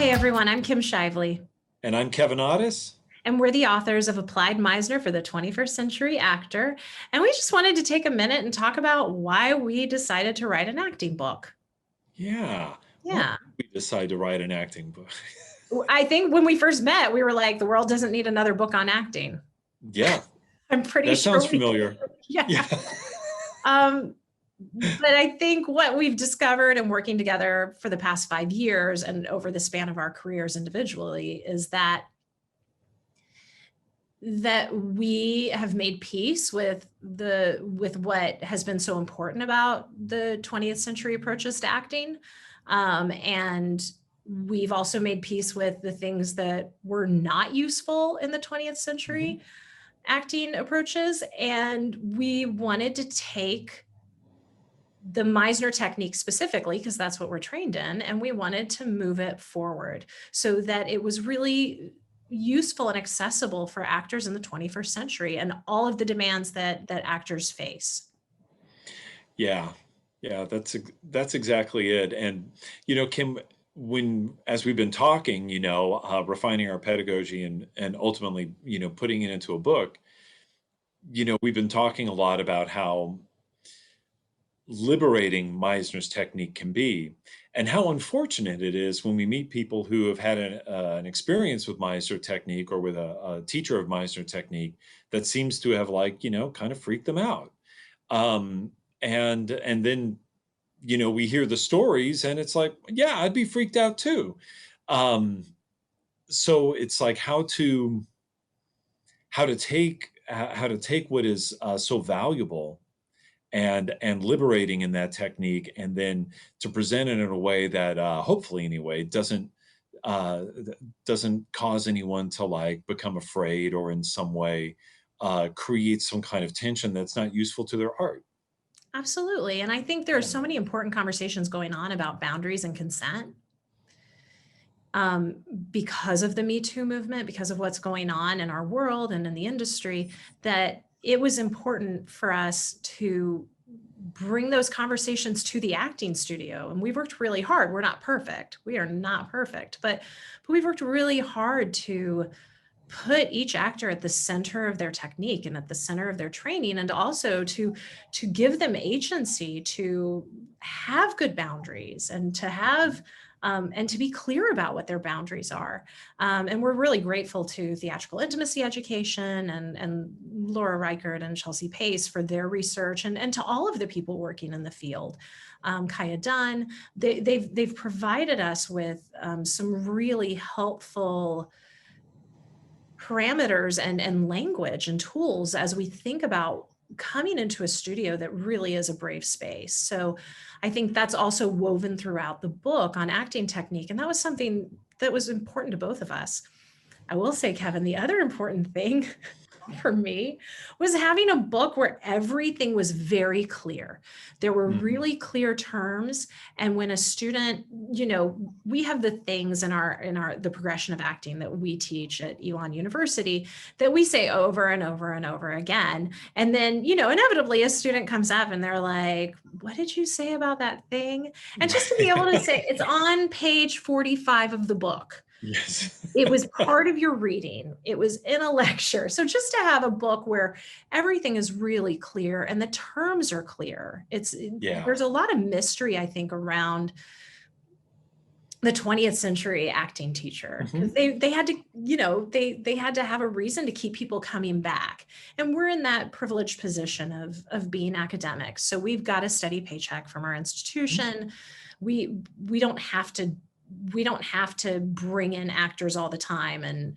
Hey everyone, I'm Kim Shively, And I'm Kevin Otis. and we're the authors of Applied Meisner for the 21st Century Actor. And we just wanted to take a minute and talk about why we decided to write an acting book. Yeah. Why Yeah. did we decide to write an acting book? I think when we first met, we were like, the world doesn't need another book on acting. Yeah, I'm pretty that sounds sure we did. familiar. Yeah. Yeah. Um, but I think what we've discovered in working together for the past 5 years and over the span of our careers individually is that we have made peace with what has been so important about the 20th century approaches to acting, and we've also made peace with the things that were not useful in the 20th Mhm. century acting approaches, and we wanted to take the Meisner technique specifically, because that's what we're trained in, and we wanted to move it forward so that it was really useful and accessible for actors in the 21st century and all of the demands that actors face. Yeah. Yeah, that's exactly it. And Kim, when as we've been talking, refining our pedagogy and ultimately, putting it into a book, we've been talking a lot about how liberating Meisner's technique can be, and how unfortunate it is when we meet people who have had an experience with Meisner technique or with a teacher of Meisner technique that seems to have kind of freaked them out. Um, and then we hear the stories and it's like, yeah, I'd be freaked out too. Um, so it's like how to take what is so valuable and liberating in that technique, and then to present it in a way that hopefully anyway uh, doesn't cause anyone to like become afraid or in some way create some kind of tension that's not useful to their art. Absolutely. And I think there are Yeah. so many important conversations going on about boundaries and consent, because of the Me Too movement, because of what's going on in our world and in the industry, that it was important for us to bring those conversations to the acting studio. And we've worked really hard. We're not perfect. We are not perfect, but we've worked really hard to put each actor at the center of their technique and at the center of their training, and also to give them agency to have good boundaries and to have and to be clear about what their boundaries are. And we're really grateful to Theatrical Intimacy Education and Laura Reichert and Chelsea Pace for their research, and to all of the people working in the field. Kaya Dunn, they've provided us with some really helpful parameters and language and tools as we think about coming into a studio that really is a brave space. So I think that's also woven throughout the book on acting technique. And that was something that was important to both of us. I will say, Kevin, the other important thing for me was having a book where everything was very clear. There were Mhm. really clear terms. And when a student, we have the things in our the progression of acting that we teach at Elon University that we say over and over and over again. And then, inevitably a student comes up and they're like, what did you say about that thing? And just to be able to say it's on page 45 of the book. Yes. It was part of your reading. It was in a lecture. So just to have a book where everything is really clear and the terms are clear. Yeah. There's a lot of mystery, I think, around the 20th century acting teacher, because Mhm. they had to, they had to have a reason to keep people coming back. And we're in that privileged position of being academics. So we've got a steady paycheck from our institution. We don't have to bring in actors all the time,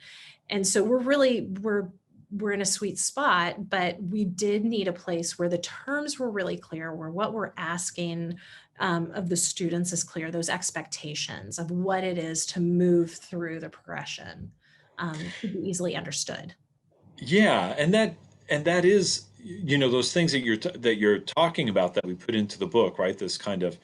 and so we're in a sweet spot, but we did need a place where the terms were really clear, where what we're asking of the students is clear, those expectations of what it is to move through the progression could be easily understood. Yeah, and that is, those things that you're talking about that we put into the book, right? This kind of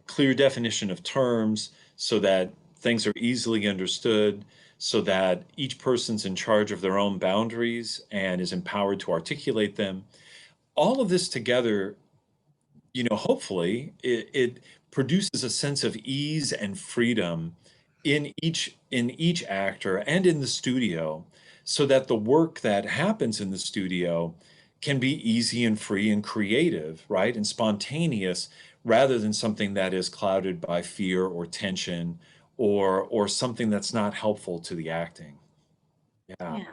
clear definition of terms so that things are easily understood, so that each person's in charge of their own boundaries and is empowered to articulate them. All of this together, hopefully it produces a sense of ease and freedom in each actor and in the studio, so that the work that happens in the studio can be easy and free and creative, right? And spontaneous, rather than something that is clouded by fear or tension, or something that's not helpful to the acting. Yeah. Yeah.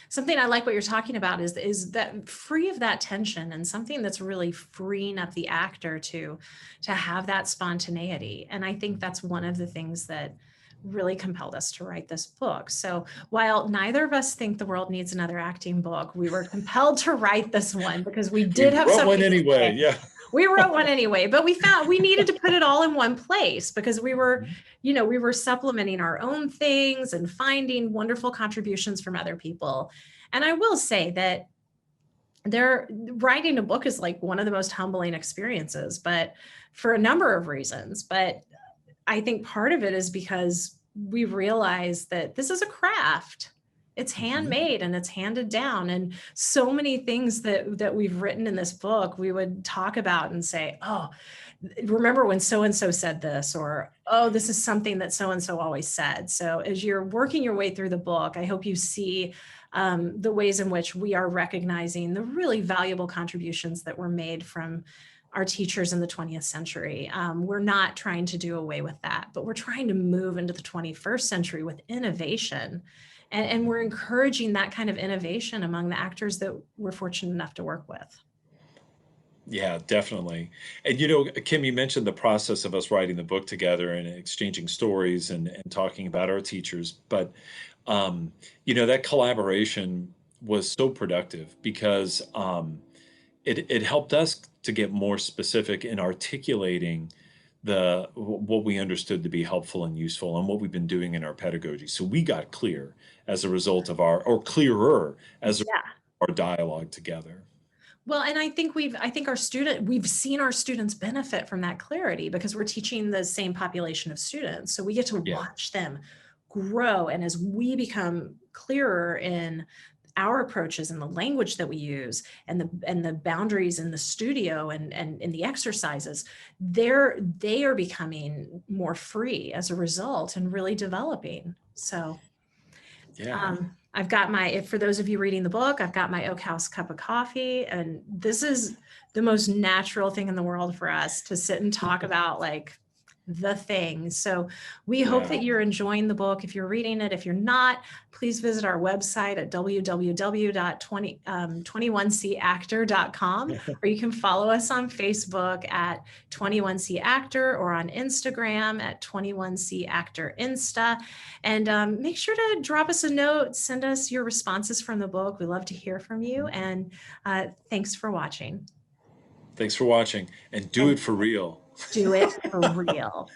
Something I like what you're talking about is that free of that tension, and something that's really freeing up the actor to have that spontaneity. And I think that's one of the things that really compelled us to write this book. So while neither of us think the world needs another acting book, we were compelled to write this one because we We did have wrote one something to anyway. say. Yeah. We wrote one anyway, but we found we needed to put it all in one place because we were, we were supplementing our own things and finding wonderful contributions from other people. And I will say that writing a book is like one of the most humbling experiences, but for a number of reasons. But I think part of it is because we realize that this is a craft. It's Mhm. handmade and it's handed down. And so many things that we've written in this book, we would talk about and say, oh, remember when so-and-so said this, or, oh, this is something that so-and-so always said. So as you're working your way through the book, I hope you see the ways in which we are recognizing the really valuable contributions that were made from our teachers in the 20th century. We're not trying to do away with that, but we're trying to move into the 21st century with innovation. And we're encouraging that kind of innovation among the actors that we're fortunate enough to work with. Yeah, definitely. And Kim, you mentioned the process of us writing the book together and exchanging stories and talking about our teachers. But that collaboration was so productive because it helped us to get more specific in articulating what we understood to be helpful and useful and what we've been doing in our pedagogy. So we got clear as a result of or clearer as a Yeah. our dialogue together. Well, and I think we've seen our students benefit from that clarity because we're teaching the same population of students. So we get to Yeah. watch them grow. And as we become clearer in our approaches and the language that we use and the boundaries in the studio and in the exercises, they are becoming more free as a result and really developing. So Yeah. I've got for those of you reading the book, I've got my Oak House cup of coffee, and this is the most natural thing in the world for us to sit and talk about, like, the thing. So we hope Yeah. that you're enjoying the book. If you're reading it, if you're not, please visit our website at www.21cactor.com, or you can follow us on Facebook at 21CActor or on Instagram at 21CActor Insta. And make sure to drop us a note, send us your responses from the book. We love to hear from you. And thanks for watching. Thanks for watching, and do And it for real. do it for real.